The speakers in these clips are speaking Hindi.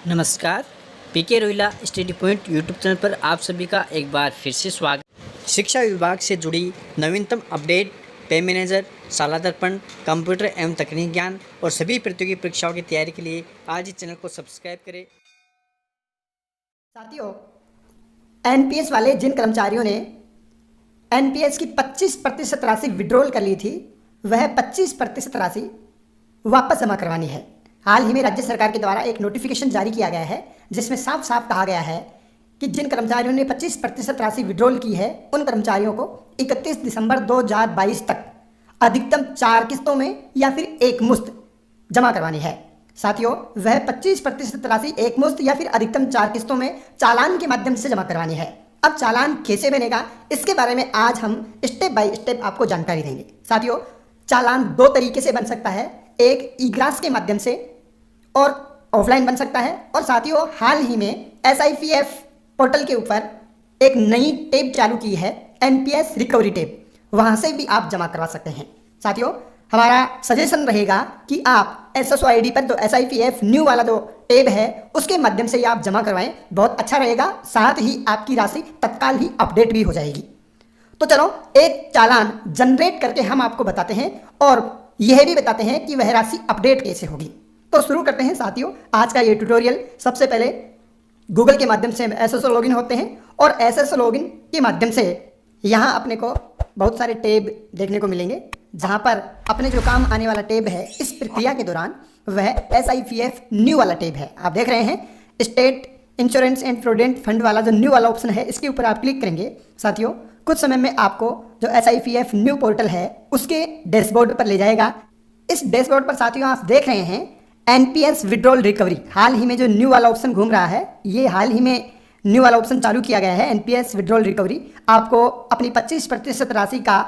नमस्कार, P K Rohila study point YouTube channel पर आप सभी का एक बार फिर से स्वागत। शिक्षा विभाग से जुड़ी नवीनतम अपडेट, पे मैनेजर, शाला दर्पण, कंप्यूटर एवं तकनीक ज्ञान और सभी प्रतियोगी परीक्षाओं की तैयारी के लिए आज इस चैनल को सब्सक्राइब करें। साथियों, एनपीएस वाले जिन कर्मचारियों ने एनपीएस की 25% राशि विड्रॉल कर ली थी, वह 25% राशि वापस जमा करवानी है। हाल ही में राज्य सरकार के द्वारा एक नोटिफिकेशन जारी किया गया है, जिसमें साफ साफ कहा गया है कि जिन कर्मचारियों ने 25% राशि विड्रॉल की है, उन कर्मचारियों को 31 दिसंबर 2022 तक अधिकतम 4 किस्तों में या फिर एक मुश्त जमा करवानी है। साथियों, वह 25% राशि एक मुश्त या फिर अधिकतम 4 किस्तों में चालान के माध्यम से जमा करवानी है। अब चालान कैसे बनेगा, इसके बारे में आज हम स्टेप बाय स्टेप आपको जानकारी देंगे। साथियों, चालान 2 तरीके से बन सकता है, एक ई-ग्रास के माध्यम से और ऑफलाइन बन सकता है। और साथियों, हाल ही में SIPF पोर्टल के ऊपर एक नई टैब चालू की है, एनपीएस रिकवरी टैब, वहां से भी आप जमा करवा सकते हैं। साथियों, हमारा सजेशन रहेगा कि आप SSOID पर जो SIPF न्यू वाला जो टैब है, उसके माध्यम से आप जमा करवाएं, बहुत अच्छा रहेगा। साथ ही आपकी राशि तत्काल ही अपडेट भी हो जाएगी। तो चलो एक चालान जनरेट करके हम आपको बताते हैं और यह भी बताते हैं कि वह राशि अपडेट कैसे होगी। तो शुरू करते हैं साथियों आज का ये ट्यूटोरियल। सबसे पहले गूगल के माध्यम से हम SSO लॉगिन होते हैं और SSO लॉगिन के माध्यम से यहाँ अपने को बहुत सारे टैब देखने को मिलेंगे, जहाँ पर अपने जो काम आने वाला टैब है इस प्रक्रिया के दौरान वह SIPF न्यू वाला टैब है। आप देख रहे हैं state insurance and provident fund वाला जो न्यू वाला ऑप्शन है, इसके ऊपर आप क्लिक करेंगे। साथियों, कुछ समय में आपको जो SIPF न्यू पोर्टल है उसके डैशबोर्ड पर ले जाएगा। इस डैशबोर्ड पर साथियों आप देख रहे हैं एनपीएस विड्रॉल रिकवरी। हाल ही में जो न्यू वाला ऑप्शन घूम रहा है, ये हाल ही में न्यू वाला ऑप्शन चालू किया गया है, एनपीएस विड्रॉल रिकवरी। आपको अपनी 25% राशि का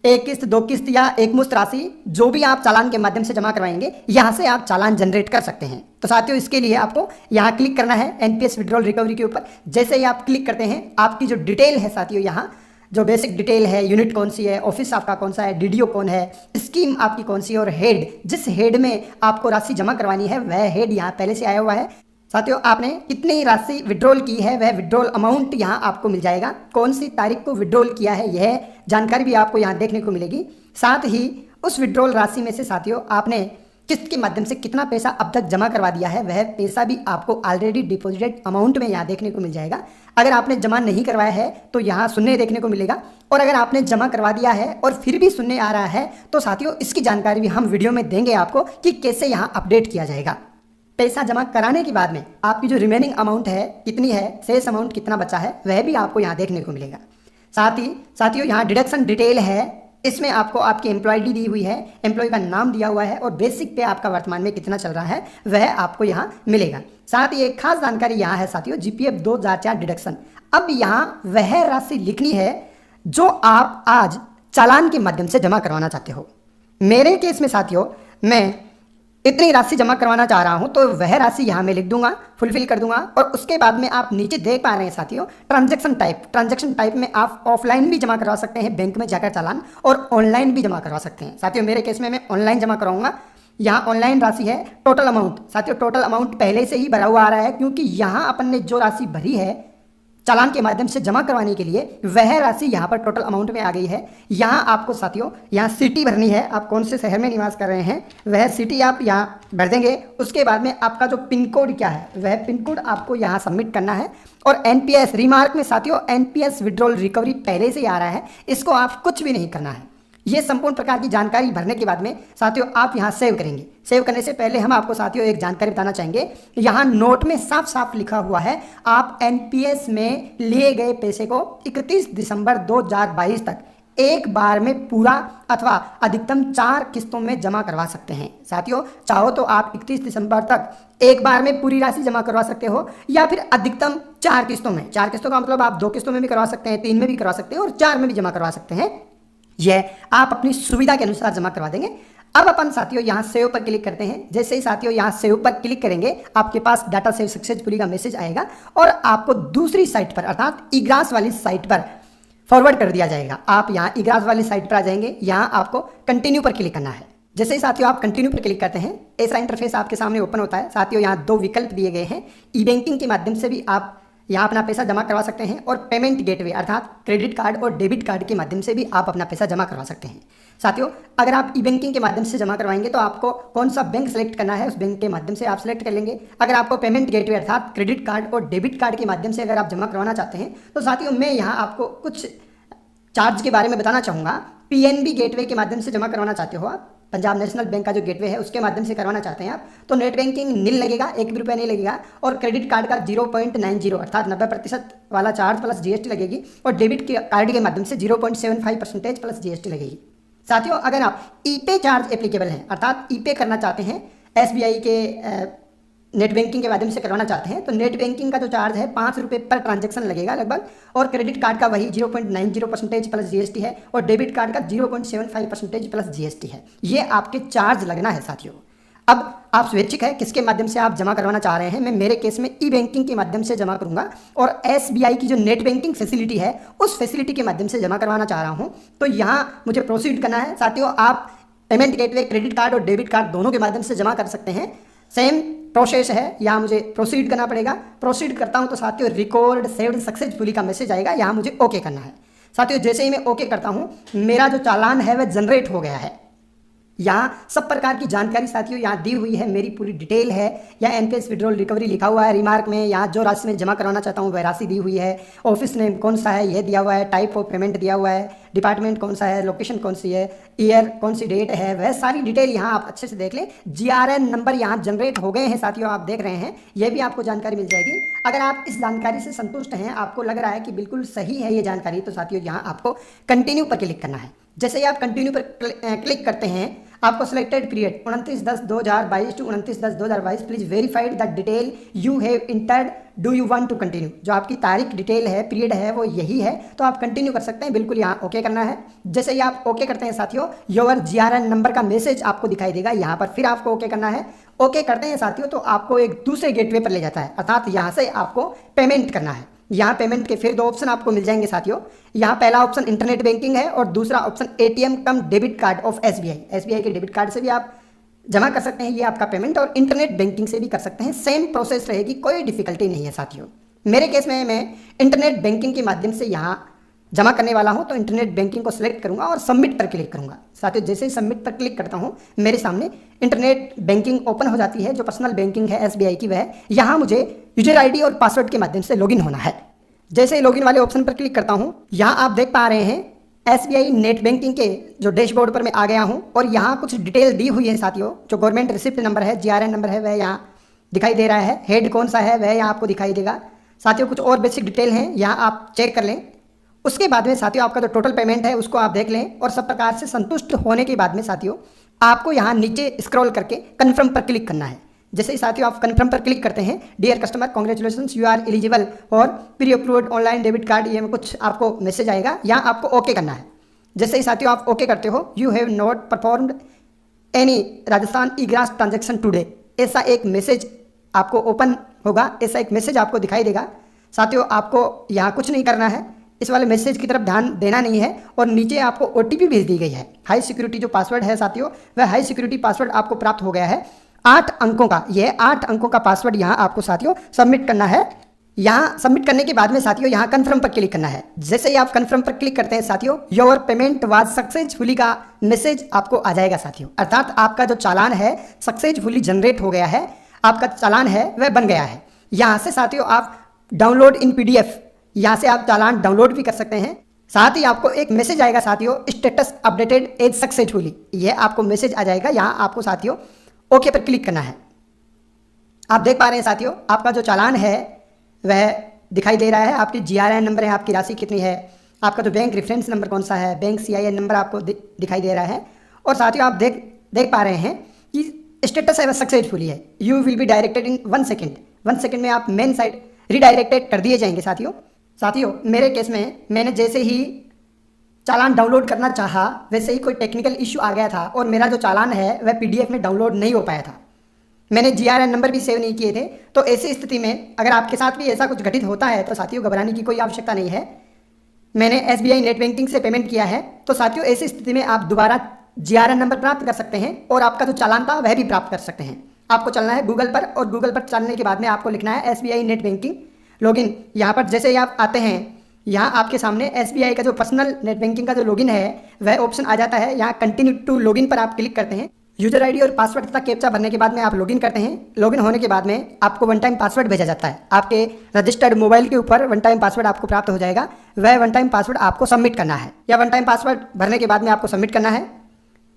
एक किस्त, 2 किस्त या एक मुश्त राशि जो भी आप चालान के माध्यम से जमा करवाएंगे, यहाँ से आप चालान जनरेट कर सकते हैं। तो साथियों, इसके लिए आपको यहाँ क्लिक करना है एनपीएस विड्रॉल रिकवरी के ऊपर। जैसे ही आप क्लिक करते हैं, आपकी जो डिटेल है साथियों, यहाँ जो बेसिक डिटेल है, यूनिट कौन सी है, ऑफिस आपका कौन सा है, डीडीओ कौन है, स्कीम आपकी कौन सी है और हेड, जिस हेड में आपको राशि जमा करवानी है वह हेड यहाँ पहले से आया हुआ है। साथियों, आपने कितनी राशि विड्रॉल की है वह विड्रॉल अमाउंट यहाँ आपको मिल जाएगा। कौन सी तारीख को विड्रॉल किया है यह जानकारी भी आपको यहाँ देखने को मिलेगी। साथ ही उस विड्रॉल राशि में से साथियों आपने किस्त के माध्यम से कितना पैसा अब तक जमा करवा दिया है, वह पैसा भी आपको ऑलरेडी डिपॉजिटेड अमाउंट में यहाँ देखने को मिल जाएगा। अगर आपने जमा नहीं करवाया है तो यहाँ शून्य देखने को मिलेगा, और अगर आपने जमा करवा दिया है और फिर भी शून्य आ रहा है तो साथियों इसकी जानकारी भी हम वीडियो में देंगे आपको कि कैसे यहाँ अपडेट किया जाएगा। पैसा जमा कराने के बाद में आपकी जो रिमेनिंग अमाउंट है कितनी है, शेष अमाउंट कितना बचा है, वह भी आपको यहाँ देखने को मिलेगा। साथ ही साथियों यहाँ डिडक्शन डिटेल है, इसमें आपको आपकी एम्प्लॉय डी दी हुई है, एम्प्लॉय का नाम दिया हुआ है और बेसिक पे आपका वर्तमान में कितना चल रहा है वह आपको यहाँ मिलेगा। साथ ही एक खास जानकारी यहाँ है साथियों, GPF 2004 डिडक्शन। अब यहाँ वह राशि लिखनी है जो आप आज चालान के माध्यम से जमा करवाना चाहते हो। मेरे केस में साथियों मैं इतनी राशि जमा करवाना चाह रहा हूं, तो वह राशि यहाँ मैं लिख दूंगा, फुलफिल कर दूंगा। और उसके बाद में आप नीचे देख पा रहे हैं साथियों ट्रांजैक्शन टाइप में आप ऑफलाइन भी जमा करवा सकते हैं बैंक में जाकर चालान, और ऑनलाइन भी जमा करवा सकते हैं। साथियों मेरे केस में मैं ऑनलाइन जमा कराऊंगा। यहाँ ऑनलाइन राशि है टोटल अमाउंट। साथियों टोटल अमाउंट पहले से ही भरा हुआ आ रहा है, क्योंकि यहाँ अपन ने जो राशि भरी है चालान के माध्यम से जमा करवाने के लिए, वह राशि यहाँ पर टोटल अमाउंट में आ गई है। यहाँ आपको साथियों यहाँ सिटी भरनी है, आप कौन से शहर में निवास कर रहे हैं वह सिटी आप यहाँ भर देंगे। उसके बाद में आपका जो पिन कोड क्या है वह पिन कोड आपको यहाँ सबमिट करना है। और एनपीएस रिमार्क में साथियों एनपीएस विड्रॉल रिकवरी पहले से ही आ रहा है, इसको आप कुछ भी नहीं करना है। ये संपूर्ण प्रकार की जानकारी भरने के बाद में साथियों आप यहाँ सेव करेंगे। सेव करने से पहले हम आपको साथियों एक जानकारी बताना चाहेंगे। यहाँ नोट में साफ साफ लिखा हुआ है, आप एनपीएस में लिए गए पैसे को 31 दिसंबर 2022 तक एक बार में पूरा अथवा अधिकतम 4 किस्तों में जमा करवा सकते हैं। साथियों चाहो तो आप 31 दिसंबर तक एक बार में पूरी राशि जमा करवा सकते हो, या फिर अधिकतम 4 किस्तों में। 4 किस्तों का मतलब आप 2 किस्तों में भी करवा सकते हैं, 3 में भी करवा सकते हैं और 4 में भी जमा करवा सकते हैं। यह आप अपनी सुविधा के अनुसार जमा करवा देंगे। अब अपन साथियों यहाँ सेव पर क्लिक करते हैं। जैसे ही साथियों यहाँ सेव पर क्लिक करेंगे, आपके पास डाटा सेव सक्सेसफुली का मैसेज आएगा और आपको दूसरी साइट पर अर्थात ई-ग्रास वाली साइट पर फॉरवर्ड कर दिया जाएगा। आप यहाँ ई-ग्रास वाली साइट पर आ जाएंगे। यहाँ आपको कंटिन्यू पर क्लिक करना है। जैसे ही साथियों आप कंटिन्यू पर क्लिक करते हैं ऐसा इंटरफेस आपके सामने ओपन होता है। साथियों यहाँ 2 विकल्प दिए गए हैं। ई बैंकिंग के माध्यम से भी आप यहाँ अपना पैसा जमा करवा सकते हैं और पेमेंट गेटवे अर्थात क्रेडिट कार्ड और डेबिट कार्ड के माध्यम से भी आप अपना पैसा जमा करवा सकते हैं। साथियों अगर आप ई बैंकिंग के माध्यम से जमा करवाएंगे तो आपको कौन सा बैंक सेलेक्ट करना है उस बैंक के माध्यम से आप सेलेक्ट कर लेंगे। अगर आपको पेमेंट गेटवे अर्थात क्रेडिट कार्ड और डेबिट कार्ड के माध्यम से अगर आप जमा करवाना चाहते हैं तो साथियों मैं यहाँ आपको कुछ चार्ज के बारे में बताना चाहूँगा। पीएनबी गेटवे के माध्यम से जमा करवाना चाहते हो आप, पंजाब नेशनल बैंक का जो गेटवे है उसके माध्यम से करवाना चाहते हैं आप, तो नेट बैंकिंग नील लगेगा, 1 भी रुपया नहीं लगेगा। और क्रेडिट कार्ड का 0.90 अर्थात 90% वाला चार्ज प्लस जीएसटी लगेगी और डेबिट के कार्ड के माध्यम से 0.75% प्लस जीएसटी लगेगी। साथियों अगर आप ईपे चार्ज एप्लीकेबल हैं अर्थात ईपे करना चाहते हैं, एसबीआई के नेट बैंकिंग के माध्यम से करवाना चाहते हैं तो नेट बैंकिंग का जो चार्ज है 5 रुपये पर ट्रांजैक्शन लगेगा लगभग, और क्रेडिट कार्ड का वही 0.90% प्लस जीएसटी है और डेबिट कार्ड का 0.75% प्लस जीएसटी है। ये आपके चार्ज लगना है साथियों। अब आप स्वैच्छिक है किसके माध्यम से आप जमा करवाना चाह रहे हैं। मैं मेरे केस में ई बैंकिंग के माध्यम से जमा करूंगा और एसबीआई की जो नेट बैंकिंग फैसिलिटी है उस फैसिलिटी के माध्यम से जमा करवाना चाह रहा हूं, तो यहाँ मुझे प्रोसीड करना है। साथियों आप पेमेंट गेटवे क्रेडिट कार्ड और डेबिट कार्ड दोनों के माध्यम से जमा कर सकते हैं, सेम प्रोसेस है। यहाँ मुझे प्रोसीड करना पड़ेगा। प्रोसीड करता हूँ तो साथियों रिकॉर्ड सेव्ड सक्सेसफुली का मैसेज आएगा, यहाँ मुझे ओके करना है। साथियों जैसे ही मैं ओके करता हूँ मेरा जो चालान है वह जनरेट हो गया है। यहाँ सब प्रकार की जानकारी साथियों यहाँ दी हुई है, मेरी पूरी डिटेल है। यहाँ एनपीएस विड्रॉल रिकवरी लिखा हुआ है, रिमार्क में यहाँ जो राशि में जमा करवाना चाहता हूँ वह राशि दी हुई है, ऑफिस नेम कौन सा है यह दिया हुआ है, टाइप ऑफ पेमेंट दिया हुआ है, डिपार्टमेंट कौन सा है, लोकेशन कौन सी है, ईयर कौन सी डेट है, वह सारी डिटेल यहाँ आप अच्छे से देख लें। जीआरएन नंबर यहाँ जनरेट हो गए हैं साथियों, आप देख रहे हैं, यह भी आपको जानकारी मिल जाएगी। अगर आप इस जानकारी से संतुष्ट हैं, आपको लग रहा है कि बिल्कुल सही है ये जानकारी, तो साथियों यहाँ आपको कंटिन्यू पर क्लिक करना है। जैसे ही आप कंटिन्यू पर क्लिक करते हैं आपको selected period 29/10/2022 to 29/10/2022 please verified the detail you have entered, do you want to continue. जो आपकी तारीख डिटेल है पीरियड है वो यही है, तो आप कंटिन्यू कर सकते हैं। बिल्कुल यहाँ ओके करना है। जैसे ही आप ओके करते हैं साथियों योर जीआरएन नंबर का मैसेज आपको दिखाई देगा, यहाँ पर फिर आपको ओके करना है। ओके करते हैं साथियों तो आपको एक दूसरे गेटवे पर ले जाता है अर्थात यहाँ से आपको पेमेंट करना है। यहाँ पेमेंट के फिर 2 ऑप्शन आपको मिल जाएंगे साथियों। यहाँ पहला ऑप्शन इंटरनेट बैंकिंग है और दूसरा option ATM come debit card of SBI के डेबिट कार्ड से भी आप जमा कर सकते हैं ये आपका पेमेंट, और इंटरनेट बैंकिंग से भी कर सकते हैं। सेम प्रोसेस रहेगी, कोई डिफिकल्टी नहीं है साथियों। मेरे केस में मैं इंटरनेट बैंकिंग के माध्यम से यहाँ जमा करने वाला हूँ, तो इंटरनेट बैंकिंग को सिलेक्ट करूँगा और सबमिट पर क्लिक करूँगा। साथियों जैसे ही सबमिट पर क्लिक करता हूँ मेरे सामने इंटरनेट बैंकिंग ओपन हो जाती है। जो पर्सनल बैंकिंग है एसबीआई की वह यहाँ मुझे यूजर आईडी और पासवर्ड के माध्यम से लॉगिन होना है। जैसे ही लॉगिन वाले ऑप्शन पर क्लिक करता हूँ यहाँ आप देख पा रहे हैं एसबीआई नेट बैंकिंग के जो डैशबोर्ड पर मैं आ गया हूँ और यहाँ कुछ डिटेल दी हुई है साथियों। जो गवर्नमेंट रिसिप्ट नंबर है, जीआरएन नंबर है, वह यहाँ दिखाई दे रहा है। हेड कौन सा है वह यहाँ आपको दिखाई देगा। साथियों कुछ और बेसिक डिटेल हैं, यहाँ आप चेक कर लें। उसके बाद में साथियों आपका जो टोटल पेमेंट है उसको आप देख लें और सब प्रकार से संतुष्ट होने के बाद में साथियों आपको यहाँ नीचे स्क्रॉल करके कन्फर्म पर क्लिक करना है। जैसे ही साथियों आप कन्फर्म पर क्लिक करते हैं, dear customer congratulations you are eligible और pre approved online debit card, ये कुछ आपको मैसेज आएगा, यहाँ आपको ओके करना है। जैसे ही साथियों आप ओके करते हो you have not performed any Rajasthan E grass transaction today, ऐसा एक मैसेज आपको ओपन होगा, ऐसा एक मैसेज आपको दिखाई देगा। साथियों आपको यहाँ कुछ नहीं करना है, इस वाले मैसेज की तरफ ध्यान देना नहीं है और नीचे आपको ओटीपी भेज दी गई है। हाई सिक्योरिटी जो पासवर्ड है साथियों वह हाई सिक्योरिटी पासवर्ड आपको प्राप्त हो गया है 8 अंकों का। यह 8 अंकों का पासवर्ड यहाँ आपको साथियों सबमिट करना है। यहाँ सबमिट करने के बाद में साथियों यहाँ कन्फर्म पर क्लिक करना है। जैसे ही आप कन्फर्म पर क्लिक करते हैं साथियों योर पेमेंट वाज सक्सेसफुली का मैसेज आपको आ जाएगा साथियों, अर्थात आपका जो चालान है सक्सेसफुली जनरेट हो गया है, आपका चालान है वह बन गया है। यहाँ से साथियों आप डाउनलोड इन पीडीएफ, यहाँ से आप चालान डाउनलोड भी कर सकते हैं। साथ ही आपको एक मैसेज आएगा साथियों स्टेटस अपडेटेड एज सक्सेसफुली, यह आपको मैसेज आ जाएगा। यहाँ आपको साथियों ओके पर क्लिक करना है। आप देख पा रहे हैं साथियों आपका जो चालान है वह दिखाई दे रहा है, आपकी जीआरएन नंबर है, आपकी राशि कितनी है, आपका जो बैंक रेफरेंस नंबर कौन सा है, बैंक सीआईएन नंबर आपको दिखाई दे रहा है। और साथियों आप देख पा रहे हैं कि स्टेटस है वह सक्सेसफुली है। You will be directed in 1 second, 1 second में आप मेन साइड रिडायरेक्टेड कर दिए जाएंगे साथियों मेरे केस में मैंने जैसे ही चालान डाउनलोड करना चाहा वैसे ही कोई टेक्निकल इश्यू आ गया था और मेरा जो चालान है वह पीडीएफ में डाउनलोड नहीं हो पाया था। मैंने जीआरएन नंबर भी सेव नहीं किए थे। तो ऐसी स्थिति में अगर आपके साथ भी ऐसा कुछ घटित होता है तो साथियों घबराने की कोई आवश्यकता नहीं है। मैंने एसबीआई नेट बैंकिंग से पेमेंट किया है, तो साथियों ऐसी स्थिति में आप दोबारा GRN नंबर प्राप्त कर सकते हैं और आपका जो चालान था वह भी प्राप्त कर सकते हैं। आपको चलना है गूगल पर और गूगल पर चलने के बाद में आपको लिखना है SBI नेट बैंकिंग लॉगिन। यहाँ पर जैसे ही आप आते हैं, यहाँ आपके सामने SBI का जो पर्सनल नेट बैंकिंग का जो लॉगिन है वह ऑप्शन आ जाता है। यहाँ कंटिन्यू टू लॉगिन पर आप क्लिक करते हैं। यूजर आईडी और पासवर्ड तथा कैप्चा भरने के बाद में आप लॉगिन करते हैं। लॉगिन होने के बाद में आपको वन टाइम पासवर्ड भेजा जाता है। आपके रजिस्टर्ड मोबाइल के ऊपर वन टाइम पासवर्ड आपको प्राप्त हो जाएगा। वह वन टाइम पासवर्ड आपको सबमिट करना है, या वन टाइम पासवर्ड भरने के बाद में आपको सबमिट करना है।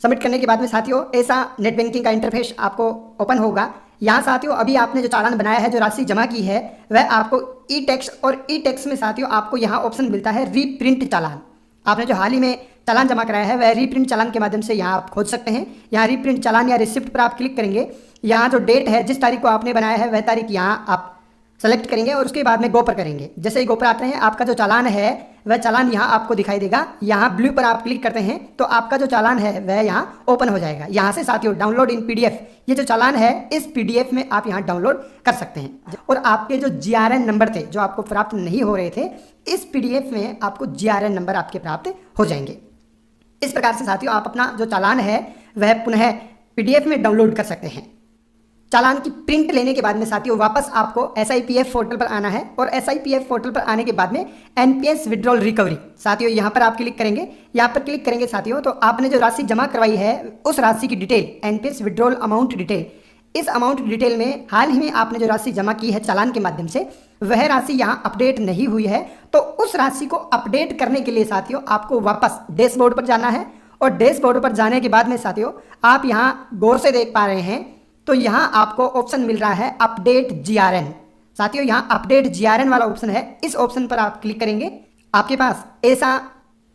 सबमिट करने के बाद में साथियों ऐसा नेट बैंकिंग का इंटरफेस आपको ओपन होगा। यहाँ साथियों अभी आपने जो चालान बनाया है, जो राशि जमा की है, वह आपको ई टैक्स और ई टैक्स में साथियों आपको यहाँ ऑप्शन मिलता है रीप्रिंट चालान। आपने जो हाल ही में चालान जमा कराया है वह रीप्रिंट चालान के माध्यम से यहाँ आप खोज सकते हैं। यहाँ रीप्रिंट चालान या रिसिप्ट पर आप क्लिक करेंगे। यहाँ जो डेट है, जिस तारीख को आपने बनाया है वह तारीख यहाँ आप सेलेक्ट करेंगे और उसके बाद में गो पर करेंगे। जैसे ही गो पर आते हैं, आपका जो चालान है वह चालान यहाँ आपको दिखाई देगा। यहाँ ब्लू पर आप क्लिक करते हैं तो आपका जो चालान है वह यहाँ ओपन हो जाएगा। यहाँ से साथियों डाउनलोड इन PDF, ये जो चालान है इस PDF में आप यहाँ डाउनलोड कर सकते हैं। और आपके जो GRN नंबर थे जो आपको प्राप्त नहीं हो रहे थे, इस PDF में आपको GRN नंबर आपके प्राप्त हो जाएंगे। इस प्रकार से साथियों आप अपना जो चालान है वह पुनः PDF में डाउनलोड कर सकते हैं। चालान की प्रिंट लेने के बाद में साथियों वापस आपको SIPF पोर्टल पर आना है और SIPF पोर्टल पर आने के बाद में NPS विड्रॉल रिकवरी, साथियों यहाँ पर आप क्लिक करेंगे। यहाँ पर क्लिक करेंगे साथियों तो आपने जो राशि जमा करवाई है उस राशि की detail, NPS withdrawal amount detail, इस अमाउंट डिटेल में हाल ही में आपने जो राशि जमा की है चालान के माध्यम से, वह राशि यहाँ अपडेट नहीं हुई है। तो उस राशि को अपडेट करने के लिए साथियों आपको वापस डैशबोर्ड पर जाना है और डैशबोर्ड पर जाने के बाद में साथियों आप यहाँ गौर से देख पा रहे हैं तो यहाँ आपको ऑप्शन मिल रहा है अपडेट GRN। साथियों यहाँ अपडेट GRN वाला ऑप्शन है, इस ऑप्शन पर आप क्लिक करेंगे। आपके पास ऐसा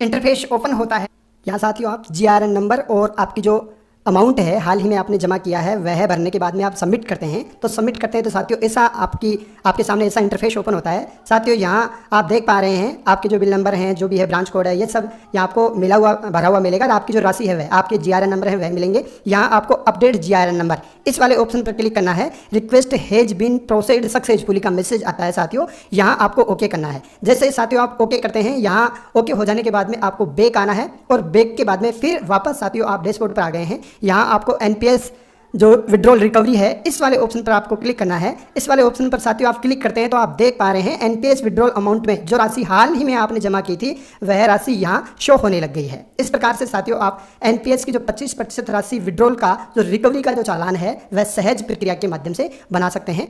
इंटरफेस ओपन होता है। यहाँ साथियों आप GRN नंबर और आपकी जो अमाउंट है हाल ही में आपने जमा किया है वह भरने के बाद में आप सबमिट करते हैं। तो सबमिट करते हैं तो साथियों ऐसा आपके सामने ऐसा इंटरफेस ओपन होता है। साथियों यहाँ आप देख पा रहे हैं आपके जो बिल नंबर हैं, जो भी है ब्रांच कोड है, ये सब यहाँ आपको भरा हुआ मिलेगा। और आपकी जो राशि है वह आपके GRN नंबर है वह मिलेंगे। यहाँ आपको अपडेट GRN नंबर इस वाले ऑप्शन पर क्लिक करना है। Request has been processed successfully का मैसेज आता है साथियों, यहाँ आपको ओके करना है। जैसे साथियों आप ओके करते हैं, यहाँ ओके हो जाने के बाद में आपको बैक आना है और बैक के बाद में फिर वापस साथियों आप डैशबोर्ड पर आ गए हैं। यहाँ आपको NPS जो विड्रॉल रिकवरी है इस वाले ऑप्शन पर आपको क्लिक करना है। इस वाले ऑप्शन पर साथियों आप क्लिक करते हैं तो आप देख पा रहे हैं NPS विड्रॉल अमाउंट में जो राशि हाल ही में आपने जमा की थी वह राशि यहाँ शो होने लग गई है। इस प्रकार से साथियों आप NPS की जो 25% राशि विड्रॉल का जो रिकवरी का जो चालान है वह सहज प्रक्रिया के माध्यम से बना सकते हैं।